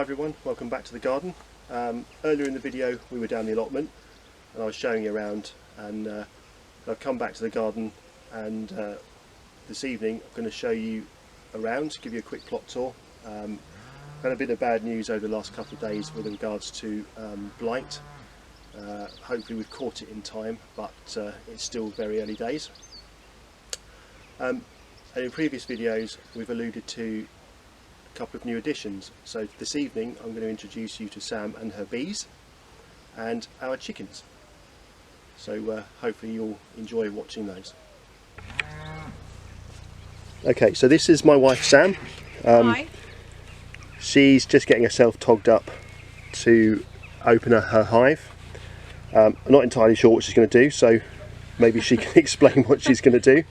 everyone, welcome back to the garden. Earlier in the video we were down the allotment and I was showing you around, and I've come back to the garden, and this evening I'm going to show you around, give you a quick plot tour. Had a bit of bad news over the last couple of days with regards to blight. Hopefully we've caught it in time, but it's still very early days. And in previous videos we've alluded to a couple of new additions, so this evening I'm going to introduce you to Sam and her bees and our chickens, so hopefully you'll enjoy watching those. Okay, so this is my wife Sam. Hi. She's just getting herself togged up to open her hive. I'm not entirely sure what she's going to do, so maybe she can explain what she's going to do.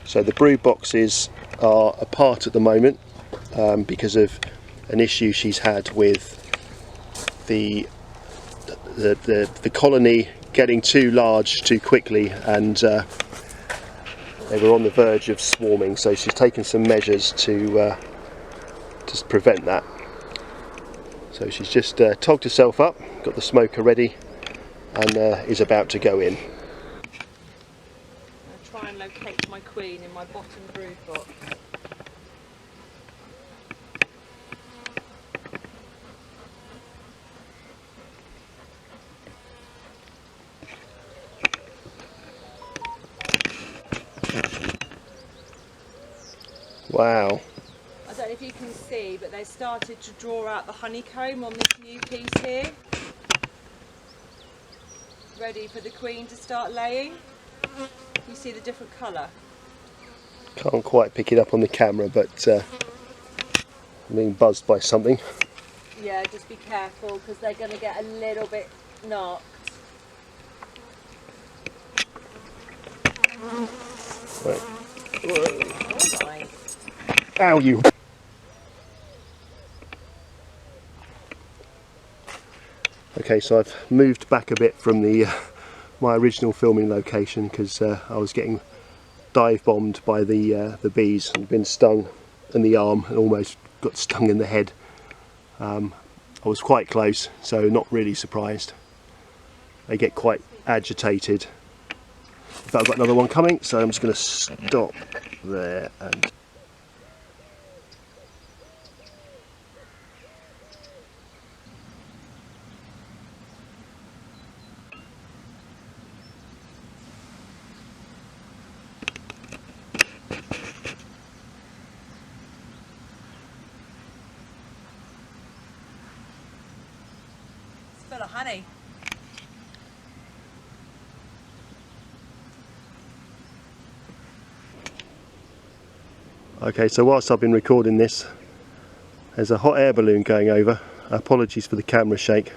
So the brood boxes are apart at the moment because of an issue she's had with the colony getting too large too quickly, and they were on the verge of swarming, so she's taken some measures to prevent that. So she's just togged herself up, got the smoker ready, and is about to go in. I'll try and locate my queen in my bottom brood box. Wow. I don't know if you can see, but they started to draw out the honeycomb on this new piece here. Ready for the queen to start laying. You see the different colour? Can't quite pick it up on the camera, but I'm being buzzed by something. Yeah, just be careful because they're going to get a little bit knocked. Right. All right. Ow, you! Okay, so I've moved back a bit from the my original filming location because I was getting dive bombed by the bees and been stung in the arm and almost got stung in the head. I was quite close, so not really surprised. They get quite agitated. But I've got another one coming, so I'm just going to stop there and It's full of honey. Okay, so whilst I've been recording this, there's a hot air balloon going over. Apologies for the camera shake.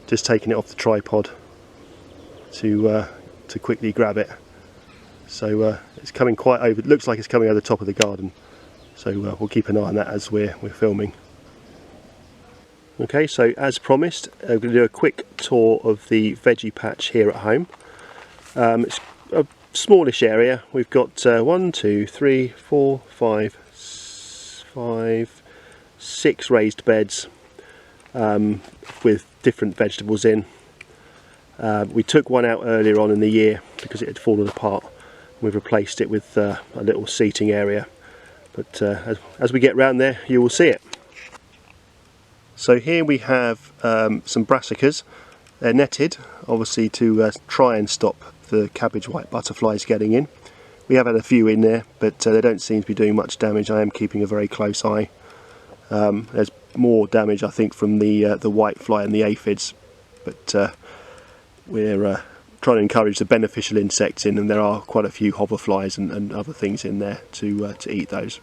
Just taking it off the tripod to quickly grab it. So it's coming quite over. It looks like it's coming over the top of the garden. So we'll keep an eye on that as we're filming. Okay, so as promised, I'm going to do a quick tour of the veggie patch here at home. It's a smallish area. We've got 1, 2, 3, 4, 5, 6 raised beds with different vegetables in. We took one out earlier on in the year because it had fallen apart. We've replaced it with a little seating area, but as we get round there you will see it. So here we have some brassicas. They're netted, obviously to try and stop the cabbage white butterflies getting in. We have had a few in there, but they don't seem to be doing much damage. I am keeping a very close eye. There's more damage, I think, from the white fly and the aphids, but we're trying to encourage the beneficial insects in, and there are quite a few hoverflies and other things in there to eat those.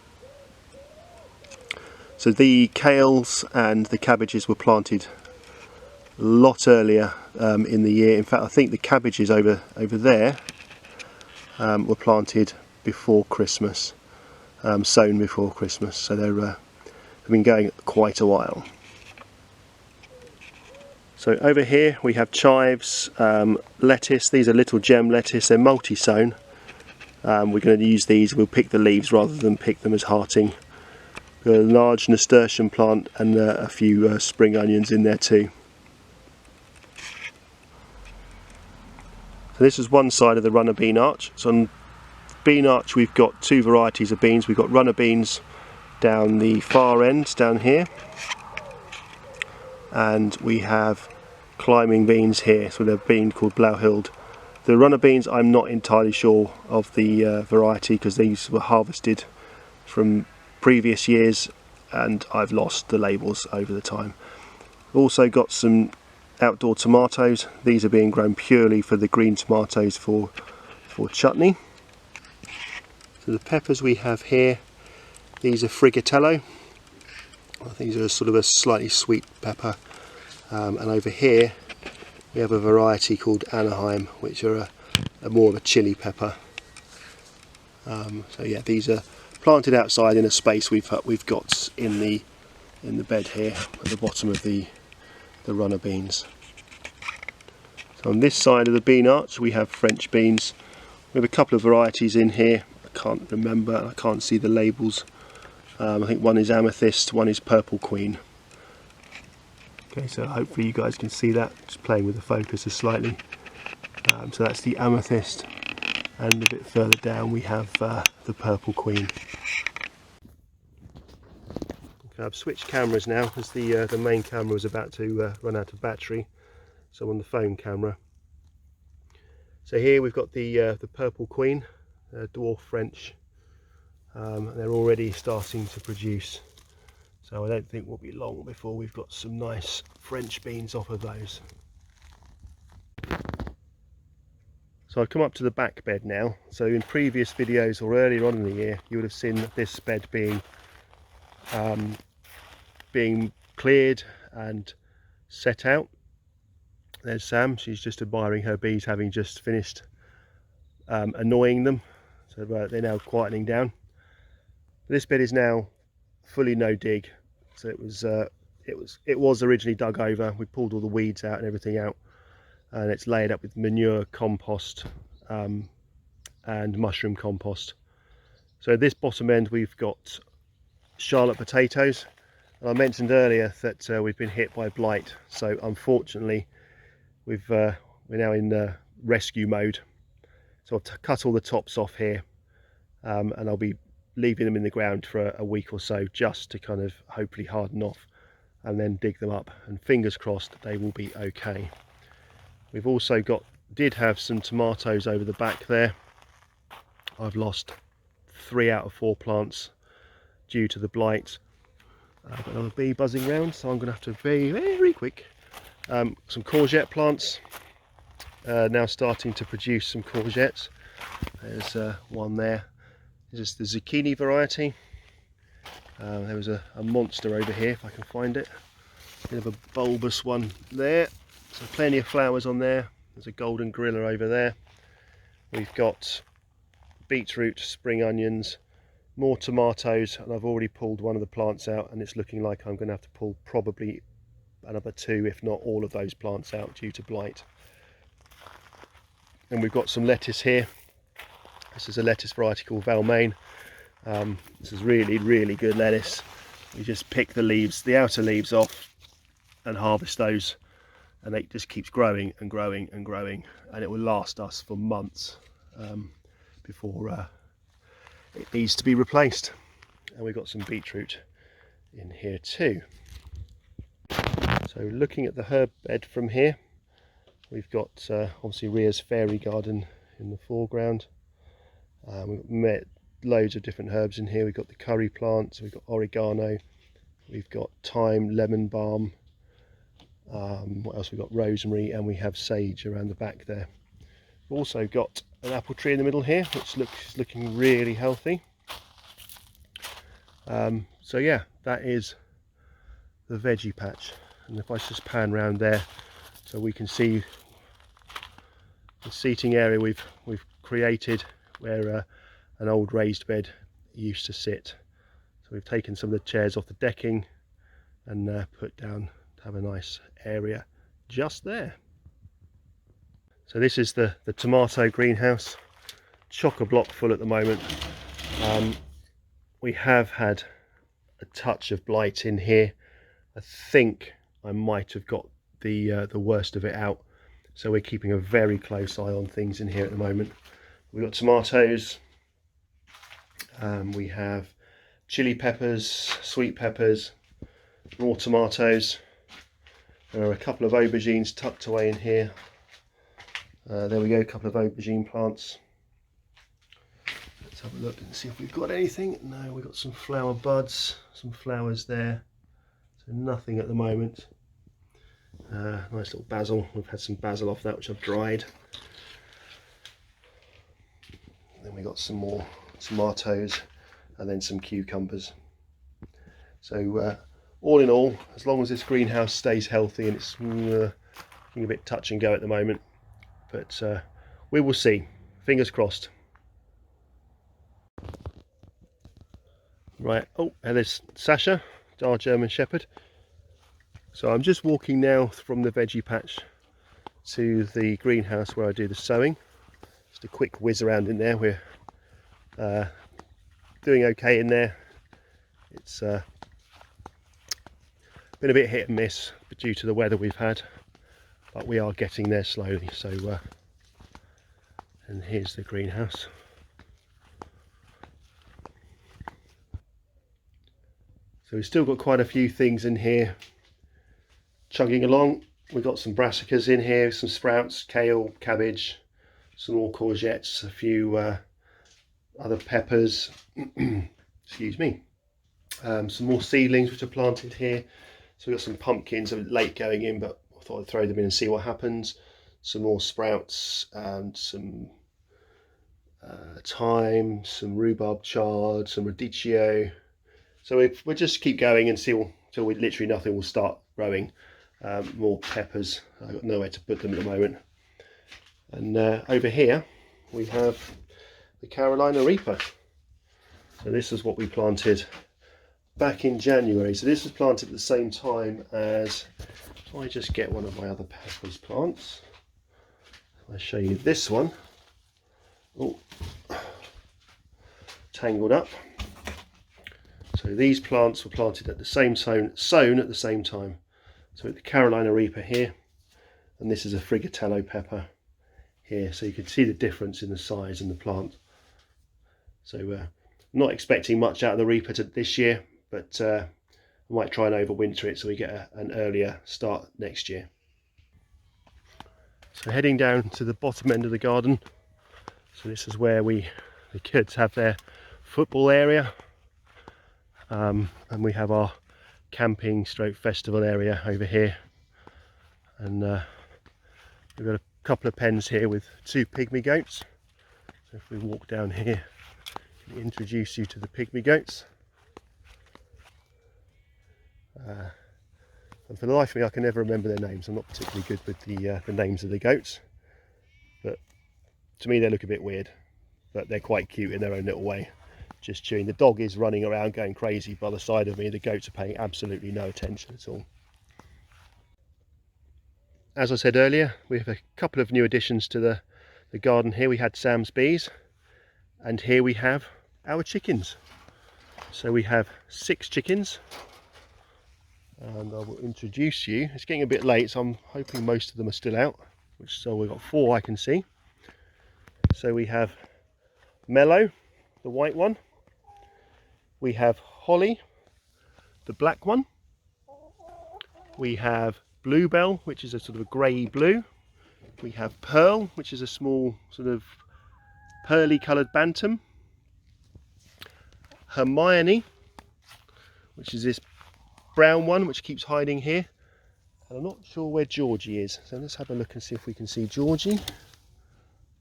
So the kales and the cabbages were planted a lot earlier in the year. In fact, I think the cabbages over there were planted before Christmas, sown before Christmas, so they've been going quite a while. So over here we have chives, lettuce. These are little gem lettuce. They're multi-sown. We're going to use these, we'll pick the leaves rather than pick them as hearting. Got a large nasturtium plant and a few spring onions in there too. So this is one side of the runner bean arch. So on bean arch we've got two varieties of beans. We've got runner beans down the far end, down here, and we have climbing beans here, so they're a bean called Blauhild. The runner beans, I'm not entirely sure of the variety, because these were harvested from previous years and I've lost the labels over the time. Also got some outdoor tomatoes. These are being grown purely for the green tomatoes for chutney. So the peppers we have here, these are Frigatello. These are sort of a slightly sweet pepper. And over here we have a variety called Anaheim, which are a more of a chili pepper. So yeah, these are planted outside in a space we've got in the bed here at the bottom of the runner beans. So on this side of the bean arch we have French beans. We have a couple of varieties in here. I can't remember, I can't see the labels. I think one is Amethyst, one is Purple Queen. Okay, so hopefully you guys can see that, just playing with the focus slightly. So that's the Amethyst, and a bit further down we have the Purple Queen. Okay, I've switched cameras now as the main camera was about to run out of battery, so I'm on the phone camera. So here we've got the Purple Queen, dwarf French. They're already starting to produce, so I don't think we'll be long before we've got some nice French beans off of those. So I've come up to the back bed now. So in previous videos or earlier on in the year you would have seen this bed being cleared and set out. There's Sam, she's just admiring her bees having just finished annoying them, so they're now quietening down. This bed is now fully no dig, so it was originally dug over. We pulled all the weeds out and everything out, and it's laid up with manure, compost and mushroom compost. So this bottom end we've got Charlotte potatoes, and I mentioned earlier that we've been hit by blight, so unfortunately we're now in rescue mode. So I've cut all the tops off here, and I'll be leaving them in the ground for a week or so, just to kind of hopefully harden off, and then dig them up, and fingers crossed they will be okay. We've also did have some tomatoes over the back there. I've lost 3 out of 4 plants due to the blight. I've got another bee buzzing around, so I'm going to have to be very quick. Some courgette plants, now starting to produce some courgettes. There's one there. This is the zucchini variety. There was a monster over here, if I can find it. Bit of a bulbous one there. So plenty of flowers on there. There's a golden gorilla over there. We've got beetroot, spring onions, more tomatoes, and I've already pulled one of the plants out, and it's looking like I'm going to have to pull probably another 2, if not all of those plants out due to blight. And we've got some lettuce here. This is a lettuce variety called Valmain. This is really good lettuce. We just pick the leaves, the outer leaves off, and harvest those, and it just keeps growing and growing and growing, and it will last us for months before it needs to be replaced. And we've got some beetroot in here too. So looking at the herb bed from here, we've got obviously Ria's fairy garden in the foreground. We've got loads of different herbs in here. We've got the curry plants, we've got oregano, we've got thyme, lemon balm, what else? We've got rosemary, and we have sage around the back there. We've also got an apple tree in the middle here, which looks looking really healthy. So yeah, that is the veggie patch. And if I just pan round there so we can see the seating area we've created, where an old raised bed used to sit. So we've taken some of the chairs off the decking and put down to have a nice area just there. So this is the tomato greenhouse. chock-a-block full at the moment. We have had a touch of blight in here. I think I might have got the worst of it out, so we're keeping a very close eye on things in here at the moment. We've got tomatoes, we have chili peppers, sweet peppers, more tomatoes. There are a couple of aubergines tucked away in here. There we go, a couple of aubergine plants. Let's have a look and see if we've got anything. No, we've got some flower buds, some flowers there. So nothing at the moment. Nice little basil. We've had some basil off that, which I've dried. Then we got some more tomatoes and then some cucumbers. So all in all, as long as this greenhouse stays healthy, and it's a bit touch and go at the moment, but we will see. Fingers crossed. Right, oh, and there's Sasha, our German Shepherd. So I'm just walking now from the veggie patch to the greenhouse where I do the sowing. Just a quick whiz around in there. We're doing okay in there. It's been a bit hit and miss due to the weather we've had, but we are getting there slowly. So and here's the greenhouse. So we've still got quite a few things in here chugging along. We've got some brassicas in here, some sprouts, kale, cabbage, some more courgettes, a few other peppers, excuse me, some more seedlings which are planted here. So we've got some pumpkins that are late going in, but I thought I'd throw them in and see what happens. Some more sprouts and some thyme, some rhubarb chard, some radicchio. So we'll just keep going until literally nothing will start growing. More peppers. I've got nowhere to put them at the moment. And over here we have the Carolina Reaper. So this is what we planted back in January. So this was planted at the same time as, if I just get one of my other peppers plants, I'll show you this one. Oh, tangled up. So these plants were planted at the same time, sown at the same time. So the Carolina Reaper here, and this is a Frigatello pepper here. So you can see the difference in the size and the plant. So not expecting much out of the Reaper this year, but I might try and overwinter it so we get an earlier start next year. So heading down to the bottom end of the garden. So this is where the kids have their football area. And we have our camping stroke festival area over here, and we've got a couple of pens here with 2 pygmy goats. So if we walk down here, I'll introduce you to the pygmy goats. And for the life of me I can never remember their names. I'm not particularly good with the names of the goats, but to me they look a bit weird, but they're quite cute in their own little way. Just chewing. The dog is running around going crazy by the side of me. The goats are paying absolutely no attention at all. As I said earlier, we have a couple of new additions to the garden here. We had Sam's bees, and here we have our chickens. So we have 6 chickens, and I will introduce you. It's getting a bit late, so I'm hoping most of them are still out. So we've got 4 I can see. So we have Mellow, the white one. We have Holly, the black one. We have Bluebell, which is a sort of a grey blue. We have Pearl, which is a small sort of pearly coloured bantam. Hermione, which is this brown one which keeps hiding here. And I'm not sure where Georgie is, so let's have a look and see if we can see Georgie.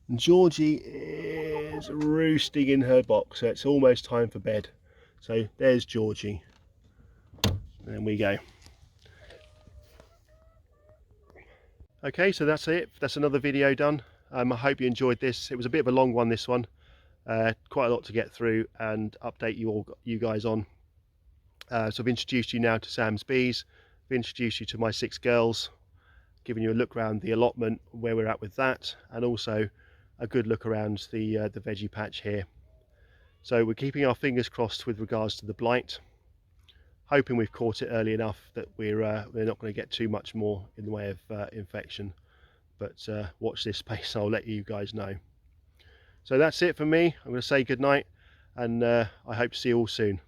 And Georgie is roosting in her box, so it's almost time for bed. So there's Georgie. There we go. Okay, so that's it. That's another video done. I hope you enjoyed this. It was a bit of a long one, this one. Quite a lot to get through and update you guys on. So I've introduced you now to Sam's bees. I've introduced you to my 6 girls, giving you a look around the allotment, where we're at with that, and also a good look around the veggie patch here. So we're keeping our fingers crossed with regards to the blight, hoping we've caught it early enough that we're not going to get too much more in the way of infection. But watch this space, I'll let you guys know. So that's it for me. I'm going to say good night, and I hope to see you all soon.